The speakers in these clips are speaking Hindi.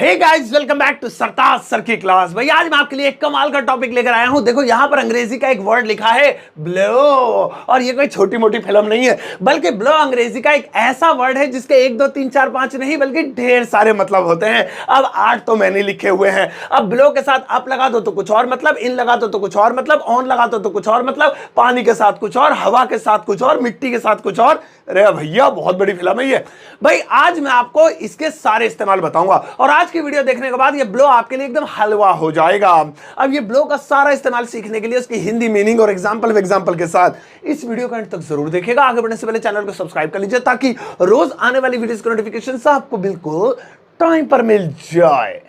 Hey guys, welcome back to Sartaj sir की क्लास। भाई आज मैं आपके लिए एक कमाल का टॉपिक लेकर आया हूं। देखो यहां पर अंग्रेजी का एक वर्ड लिखा है ब्लो, और ये कोई छोटी मोटी फिल्म नहीं है, बल्कि ब्लो अंग्रेजी का एक ऐसा वर्ड है जिसके 1 2 3 4 5 नहीं बल्कि ढेर सारे मतलब होते हैं। अब 8 तो मैंने लिखे हुए हैं। अब ब्लो के साथ अप लगा दो तो कुछ और मतलब, इन लगा दो तो कुछ और मतलब, ऑन लगा दो तो कुछ और मतलब, पानी के साथ कुछ और, हवा के साथ कुछ और, मिट्टी के साथ कुछ और। अरे भैया बहुत बड़ी फिल्म है ये। भाई आज मैं आपको इसके सारे इस्तेमाल बताऊंगा और आज की वीडियो देखने के बाद ये ब्लो आपके लिए एकदम हलवा हो जाएगा। अब ये ब्लो का सारा इस्तेमाल सीखने के लिए उसकी हिंदी मीनिंग और एग्जांपल के साथ इस वीडियो का अंत तक जरूर देखिएगा। आगे बढ़ने से पहले चैनल को सब्सक्राइब कर लीजिए ताकि रोज आने वाली वीडियोस की नोटिफिकेशन आपको बिल्कुल टाइम पर मिल जाए।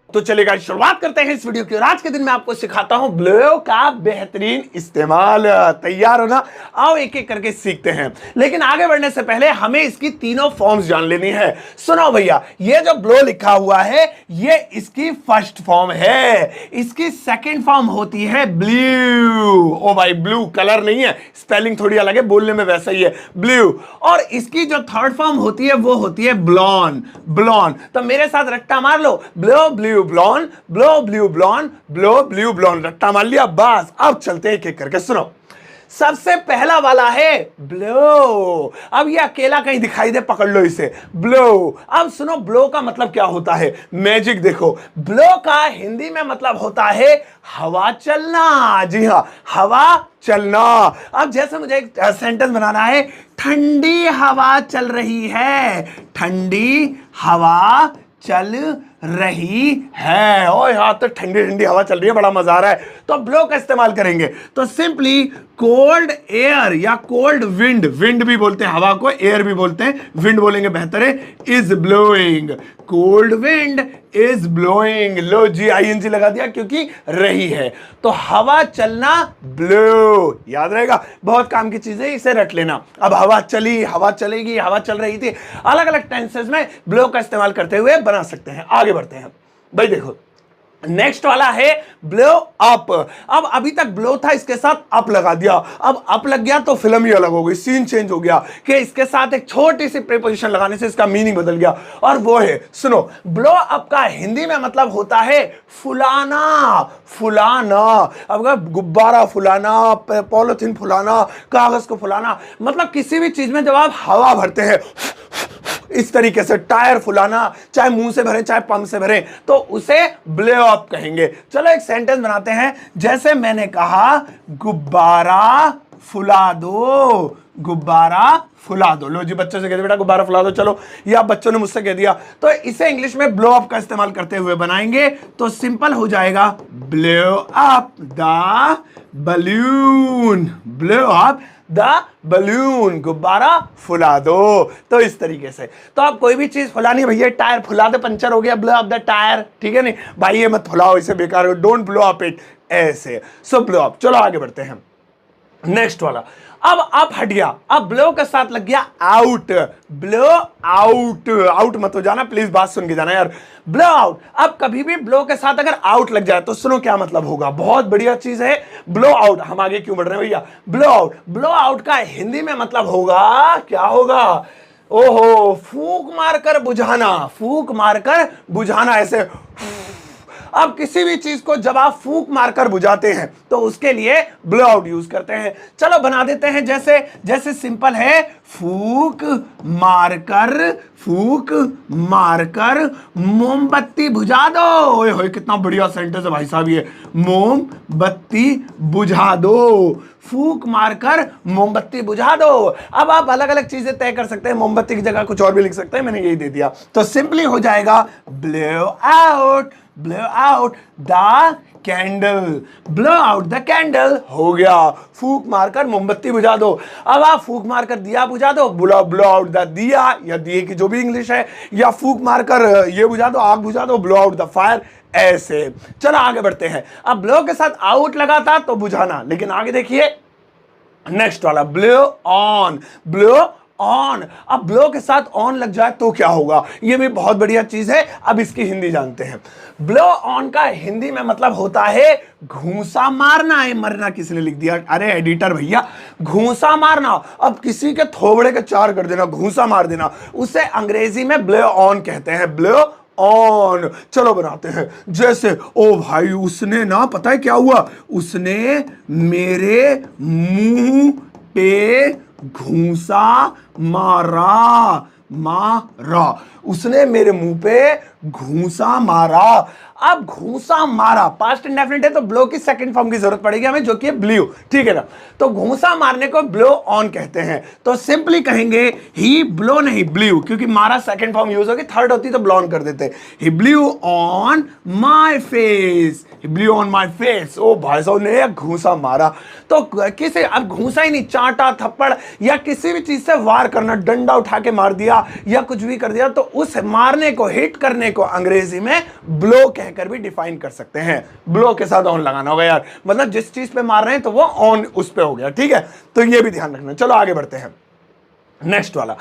तो चलिए गाइस शुरुआत करते हैं इस वीडियो की और आज के दिन मैं आपको सिखाता हूं ब्लो का बेहतरीन इस्तेमाल। तैयार हो ना? आओ एक एक करके सीखते हैं, लेकिन आगे बढ़ने से पहले हमें इसकी तीनों फॉर्म्स जान लेनी है। सुनो भैया, ये जो ब्लो लिखा हुआ है ये इसकी फर्स्ट फॉर्म है। इसकी सेकंड फॉर्म होती है ब्लू। ओ भाई ब्लू कलर नहीं है, स्पेलिंग थोड़ी अलग है, बोलने में वैसा ही है, ब्लू। और इसकी जो थर्ड फॉर्म होती है वो होती है ब्लॉन। ब्लॉन तो मेरे साथ रट्टा मार लो, blow blew blown, blow blew blown, blow blew blown. रट्टा मार लिया, बस अब चलते हैं एक एक करके। सुनो, सबसे पहला वाला है ब्लो। अब ये अकेला कहीं दिखाई दे, पकड़ लो इसे, ब्लो। अब सुनो ब्लो का मतलब क्या होता है, मैजिक देखो। ब्लो का हिंदी में मतलब होता है हवा चलना। जी हाँ, हवा चलना। अब जैसे मुझे एक सेंटेंस बनाना है, ठंडी हवा चल रही है, ठंडी हवा चल रही है। ओ यार तो ठंडी ठंडी हवा चल रही है, बड़ा मजा आ रहा है। तो ब्लो का इस्तेमाल करेंगे तो सिंपली कोल्ड एयर या कोल्ड विंड, विंड भी बोलते हैं हवा को, एयर भी बोलते हैं, विंड बोलेंगे बेहतर है, is blowing. Cold wind is blowing. लो जी ING लगा दिया क्योंकि रही है। तो हवा चलना ब्लो, याद रहेगा, बहुत काम की चीज है, इसे रट लेना। अब हवा चली, हवा चलेगी, हवा चल रही थी, अलग अलग टेंसेस में ब्लो का इस्तेमाल करते हुए बना सकते हैं। आगे बढ़ते हैं भाई। देखो नेक्स्ट वाला है ब्लो अप। अब अभी तक ब्लो था, इसके साथ अप लगा दिया। अब अप लग गया तो फिल्म ही अलग हो गई, सीन चेंज हो गया कि इसके साथ एक छोटी सी प्रीपोजिशन लगाने से इसका मीनिंग बदल गया। और वो है, सुनो, ब्लो अप का हिंदी में मतलब होता है फुलाना। फुलाना, अब गुब्बारा फुलाना, पॉलिथीन फुलाना, कागज को फुलाना, मतलब किसी भी चीज में जब आप हवा भरते हैं इस तरीके से, टायर फुलाना, चाहे मुंह से भरें चाहे पंप से भरें, तो उसे ब्लो अप कहेंगे। चलो एक सेंटेंस बनाते हैं। जैसे मैंने कहा गुब्बारा फुला दो, गुब्बारा फुला दो। लो जी बच्चों से कहते बेटा गुब्बारा फुला दो, चलो, या बच्चों ने मुझसे कह दिया। तो इसे इंग्लिश में ब्लो अप का इस्तेमाल करते हुए बनाएंगे तो सिंपल हो जाएगा, blow up the balloon, blow up the balloon, गुब्बारा फुला दो। तो इस तरीके से तो आप कोई भी चीज फुलानी, भैया टायर फुला दे, पंचर हो गया, ब्लो अप द टायर, ठीक है नहीं भाई, ये मत फुलाओ, इसे बेकार हो, डोंट ब्लो अप इट, ऐसे। सो ब्लो अप। चलो आगे बढ़ते हैं, नेक्स्ट वाला। अब अप हट गया, अब ब्लो के साथ लग गया आउट। ब्लो आउट, आउट मत हो जाना प्लीज, बात सुन के जाना यार, ब्लो आउट। अब कभी भी ब्लो के साथ अगर आउट लग जाए तो सुनो क्या मतलब होगा, बहुत बढ़िया चीज है ब्लो आउट। हम आगे क्यों बढ़ रहे हैं भैया, ब्लो आउट। ब्लो आउट का हिंदी में मतलब होगा, क्या होगा, ओहो, फूंक मारकर बुझाना, फूंक मारकर बुझाना, ऐसे। अब किसी भी चीज को जब आप फूंक मारकर बुझाते हैं तो उसके लिए ब्लो आउट यूज करते हैं। चलो बना देते हैं, जैसे जैसे सिंपल है, फूंक मारकर, फूंक मारकर मोमबत्ती बुझा दो। ओए होए कितना बढ़िया सेंटेंस है भाई साहब ये, मोमबत्ती बुझा दो, फूंक मारकर मोमबत्ती बुझा दो। अब आप अलग अलग चीजें तय कर सकते हैं, मोमबत्ती की जगह कुछ और भी लिख सकते हैं, मैंने यही दे दिया। तो सिंपली हो जाएगा blow out, blow out the candle, blow out the candle हो गया, फूंक मारकर मोमबत्ती बुझा दो। अब आप फूंक मारकर दिया बुझा दो, ब्लो आउट द दिया, या दिए की जो भी इंग्लिश है, या फूंक मारकर ये बुझा दो, आग बुझा दो, ब्लो आउट द फायर, ऐसे। चलो आगे बढ़ते हैं। अब ब्लो के साथ आउट लगा था तो बुझाना, लेकिन आगे देखिए नेक्स्ट वाला, ब्लो ऑन। Blow on. अब ब्लो के साथ ऑन लग जाए तो क्या होगा, ये भी बहुत बढ़िया चीज है। अब इसकी हिंदी जानते हैं। ब्लो ऑन का हिंदी में मतलब होता है घूंसा मारना। है मरना किसने लिख दिया, अरे एडिटर भैया, घूंसा मारना। अब किसी के थोबड़े के चार कर देना, घूंसा मार देना, उसे अंग्रेजी में ब्लो ऑन कहते हैं, ब्लो ऑन। चलो बनाते हैं। जैसे ओ भाई उसने ना, पता है क्या हुआ, उसने मेरे मुंह पे घूंसा मारा। उसने मेरे मुंह पे घूंसा मारा। अब घूंसा मारा पास्ट इंडेफिनिट है तो ब्लो की सेकंड फॉर्म की जरूरत पड़ेगी हमें, जो कि है ब्लू, ठीक है ना। तो घूंसा मारने को ब्लो ऑन कहते हैं। तो सिंपली कहेंगे ही ब्लो नहीं ब्लू, क्योंकि मारा सेकंड फॉर्म यूज होगी, थर्ड होती तो ब्लो ऑन कर देते। He blew on my face, he blew on my face. ओ भाई साहब ने घूंसा मारा। तो किसी, अब घूंसा ही नहीं, चांटा थप्पड़ या किसी भी चीज से वार करना, डंडा उठा के मार दिया या कुछ भी कर दिया, तो उस मारने को, हिट करने को अंग्रेजी में ब्लो कहकर भी डिफाइन कर सकते हैं। ब्लो के साथ ऑन लगाना होगा यार, मतलब जिस चीज पे मार रहे हैं तो वो ऑन उस पे हो गया, ठीक है। तो ये भी ध्यान रखना। चलो आगे बढ़ते हैं। नेक्स्ट वाला,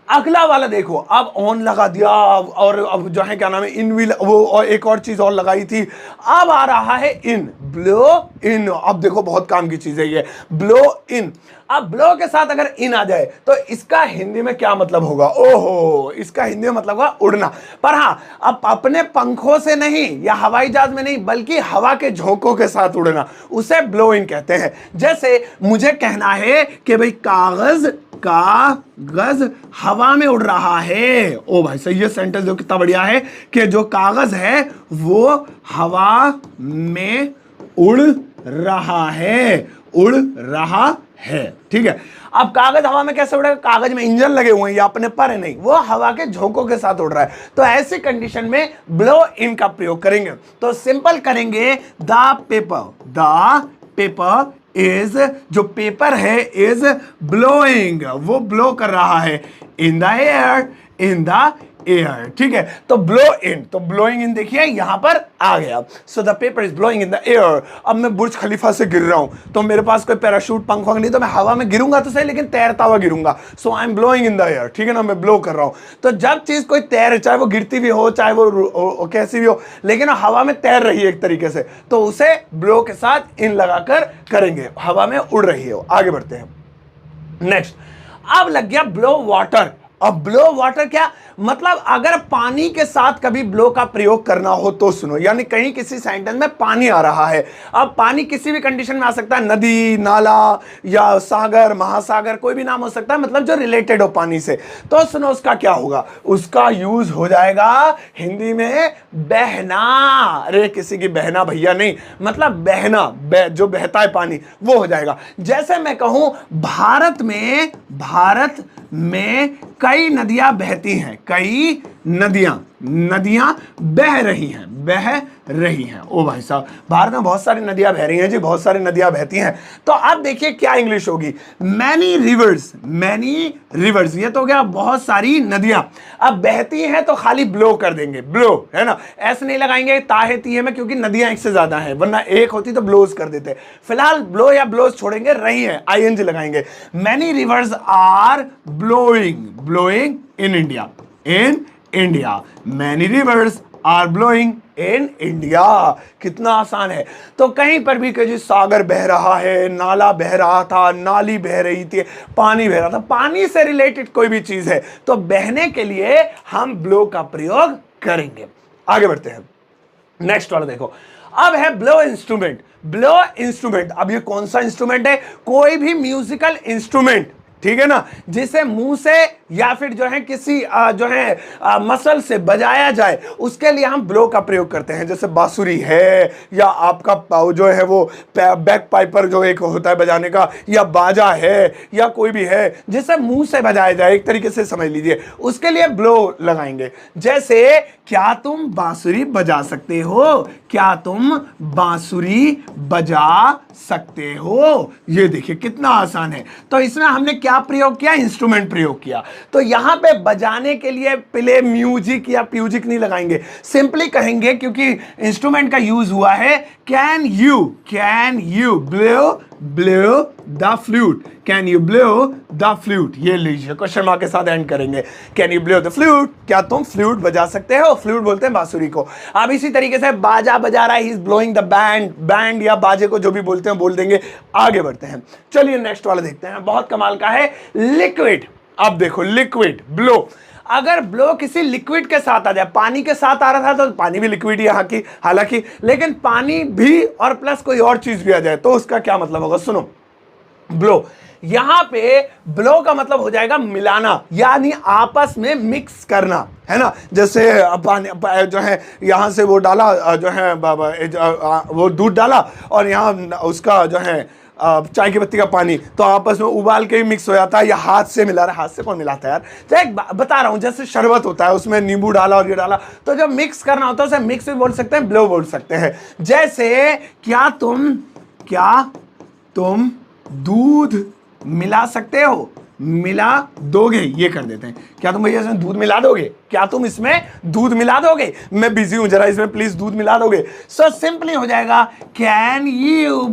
अगला वाला देखो। अब ऑन लगा दिया और अब जो है क्या नाम है, इन विल, वो और एक और चीज और लगाई थी। अब आ रहा है इन, ब्लो इन। अब देखो बहुत काम की चीज है ये, ब्लो इन। अब ब्लो के साथ अगर इन आ जाए तो इसका हिंदी में क्या मतलब होगा, ओहो, इसका हिंदी में मतलब होगा उड़ना। पर हाँ, अब अपने पंखों से नहीं या हवाई जहाज में नहीं, बल्कि हवा के झोंकों के साथ उड़ना, उसे ब्लो इन कहते हैं। जैसे मुझे कहना है कि भाई कागज हवा में उड़ रहा है। ओ भाई सही है सेंटेंस, जो कितना बढ़िया है कि जो कागज है वो हवा में उड़ रहा है, उड़ रहा है, ठीक है। अब कागज हवा में कैसे उड़ेगा, कागज में इंजन लगे हुए हैं या अपने पर है नहीं, वो हवा के झोंकों के साथ उड़ रहा है। तो ऐसी कंडीशन में ब्लो इन का प्रयोग करेंगे। तो सिंपल करेंगे, द पेपर इज, जो पेपर है, इज ब्लोइंग, वो ब्लो कर रहा है, इन द एयर, ठीक है। तो ब्लो इन, तो ब्लोइंग इन देखिए यहां पर आ गया। So the paper is blowing in the air. अब मैं बुर्ज खलीफा से गिर रहा हूं, तो मेरे पास कोई पैराशूट पंख नहीं, तो मैं हवा में गिरूंगा तो सही, लेकिन तैरता हुआ गिरूंगा। So I am blowing in the air, ठीक है ना, मैं ब्लो कर रहा हूं। तो जब चीज कोई तैर, चाहे वो गिरती भी हो, चाहे वो कैसी भी हो, लेकिन हवा में तैर रही है एक तरीके से, तो उसे ब्लो के साथ इन लगाकर करेंगे, हवा में उड़ रही है। आगे बढ़ते हैं। नेक्स्ट, अब लग गया ब्लो वाटर। अब ब्लो वाटर क्या मतलब, अगर पानी के साथ कभी ब्लो का प्रयोग करना हो तो सुनो, यानी कहीं किसी सेंटेंस में पानी आ रहा है। अब पानी किसी भी कंडीशन में आ सकता है, नदी, नाला या सागर, महासागर, कोई भी नाम हो सकता है, मतलब जो रिलेटेड हो पानी से। तो सुनो उसका क्या होगा, उसका यूज हो जाएगा हिंदी में बहना। अरे किसी की बहना भैया नहीं, मतलब बहना, जो बहता है पानी, वो हो जाएगा। जैसे मैं कहूं भारत में कई नदियां बहती हैं, कई नदियां बह रही हैं। ओ भाई साहब, भारत में बहुत सारी नदियां बह रही हैं जी, बहुत सारी नदियां बहती हैं। तो अब देखिए क्या इंग्लिश होगी, मैनी रिवर्स। ये तो क्या, बहुत सारी नदियां। अब बहती हैं तो खाली ब्लो कर देंगे, ब्लो, है ना, ऐसे नहीं लगाएंगे ताहे तीहे में, क्योंकि नदियां एक से ज्यादा हैं, वरना एक होती तो ब्लोज कर देते। फिलहाल ब्लो या ब्लोज छोड़ेंगे, रही है आईएनजी लगाएंगे। Many rivers are blowing in India, many rivers are blowing in India. कितना आसान है। तो कहीं पर भी कहीं सागर बह रहा है, नाला बह रहा था, नाली बह रही थी, पानी बह रहा था, पानी से रिलेटेड कोई भी चीज है तो बहने के लिए हम ब्लो का प्रयोग करेंगे। आगे बढ़ते हैं। नेक्स्ट वाला देखो, अब है ब्लो इंस्ट्रूमेंट। अब ये कौन सा इंस्ट्रूमेंट है, कोई भी म्यूजिकल इंस्ट्रूमेंट, ठीक है ना, जिसे मुंह से या फिर जो है किसी मसल से बजाया जाए, उसके लिए हम ब्लो का प्रयोग करते हैं। जैसे बांसुरी है, या आपका जो है वो बैक पाइपर जो एक होता है बजाने का, या बाजा है, या कोई भी है जिसे मुंह से बजाया जाए, एक तरीके से समझ लीजिए, उसके लिए ब्लो लगाएंगे। जैसे क्या तुम बांसुरी बजा सकते हो, क्या तुम बांसुरी बजा सकते हो। ये देखिए कितना आसान है। तो इसमें हमने क्या प्रयोग किया, इंस्ट्रूमेंट प्रयोग किया। तो यहां पे बजाने के लिए प्ले म्यूजिक या प्यूजिक नहीं लगाएंगे, सिंपली कहेंगे, क्योंकि इंस्ट्रूमेंट का यूज हुआ है, can you blow blow the flute, can you blow the flute, ये लीजिए क्वेश्चन मार्क के साथ एंड करेंगे। Can you blow the flute, क्या तुम फ्लूट बजा सकते हो? फ्लूट बोलते हैं बांसुरी को। अब इसी तरीके से बाजा बजा रहा है, he is blowing the band, band या बाजे को जो भी बोलते हैं बोल देंगे। आगे बढ़ते हैं, चलिए नेक्स्ट वाला देखते हैं, बहुत कमाल का है, लिक्विड। अब देखो लिक्विड ब्लो, अगर ब्लो किसी लिक्विड के साथ आ जाए, पानी के साथ आ रहा था तो पानी भी लिक्विड यहाँ की हालांकि, लेकिन पानी भी और प्लस कोई और चीज भी आ जाए तो उसका क्या मतलब होगा? सुनो, ब्लो, यहां पे ब्लो का मतलब हो जाएगा मिलाना, यानी आपस में मिक्स करना, है ना। जैसे पानी जो है यहां से वो डाला, जो है वो दूध डाला और यहाँ उसका जो है चाय की पत्ती का पानी, तो आपस में उबाल के ही मिक्स हो जाता है, या हाथ से मिला रहा है। हाथ से कौन मिलाता है यार? तो एक बता रहा हूं, जैसे शरबत होता है उसमें नींबू डाला और ये डाला, तो जब मिक्स करना होता है उसे मिक्स भी बोल सकते हैं, ब्लो बोल सकते हैं। जैसे क्या तुम दूध मिला सकते हो? मिला दोगे, ये कर देते हैं, क्या तुम भैया इसमें दूध मिला दोगे? क्या तुम इसमें दूध मिला दोगे? मैं बिजी हूं जरा, इसमें प्लीज दूध मिला दोगे? सो सिंपली हो जाएगा can you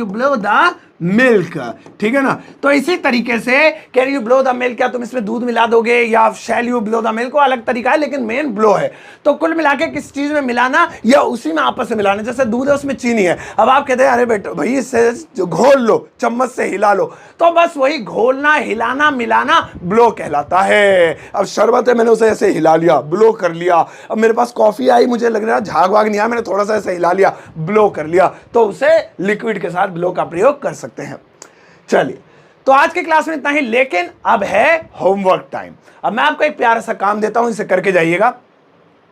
blow the milk, ठीक है ना। तो इसी तरीके से can you blow the milk, क्या तुम इसमें दूध मिला दोगे, या shall you blow the milk, को अलग तरीका है लेकिन मेन ब्लो है। तो कुल मिला के किस चीज में मिलाना, या उसी में आपस में मिलाना। जैसे दूध है उसमें चीनी है, अब आप कहते हैं अरे बेटा भाई इससे जो घोल लो, चम्मच से हिला लो, तो बस वही घोलना, हिलाना, मिलाना ब्लो कहलाता है। अब शरबत है, मैंने उसे ऐसे हिला लिया, ब्लो कर लिया। अब मेरे पास कॉफी आई, मुझे लग रहा झाग वाग नहीं आया, मैंने थोड़ा सा ऐसे हिला लिया, ब्लो कर लिया, तो उसे लिक्विड के साथ ब्लो का प्रयोग कर सकते हैं। चलिए, तो आज के क्लास में इतना ही, लेकिन अब है होमवर्क टाइम। अब मैं आपको एक प्यारा सा काम देता हूं, इसे करके जाइएगा।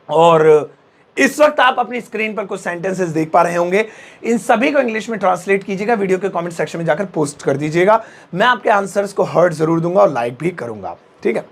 और इस वक्त आप अपनी स्क्रीन पर कुछ सेंटेंसेस देख पा रहे होंगे, इन सभी को इंग्लिश में ट्रांसलेट कीजिएगा, वीडियो के कमेंट सेक्शन में जाकर पोस्ट कर दीजिएगा। मैं आपके आंसर्स को हार्ट जरूर दूंगा और लाइक भी करूंगा, ठीक है।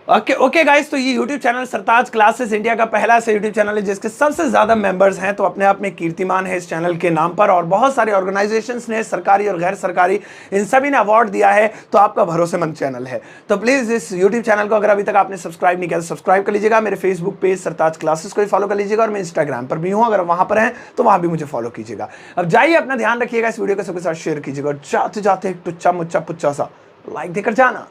ओके गाइस, तो ये YouTube चैनल सरताज क्लासेस इंडिया का पहला ऐसा YouTube चैनल है जिसके सबसे ज्यादा मेंबर्स हैं, तो अपने आप में कीर्तिमान है इस चैनल के नाम पर। और बहुत सारे ऑर्गेनाइजेशंस ने, सरकारी और गैर सरकारी, इन सभी ने अवार्ड दिया है, तो आपका भरोसेमंद चैनल है। तो प्लीज इस YouTube चैनल को अगर अभी तक आपने सब्सक्राइब नहीं किया तो सब्सक्राइब कर लीजिएगा। मेरे फेसबुक पेज सरताज क्लासेस को भी फॉलो कर लीजिएगा, और मैं इंस्टाग्राम पर भी हूँ, अगर वहां पर हैं तो वहां भी मुझे फॉलो कीजिएगा। अब जाइए, अपना ध्यान रखिएगा, इस वीडियो को सबके साथ शेयर कीजिएगा, और जाते जाते एक टुच्चा मुच्चा पुच्चा सा लाइक देकर जाना।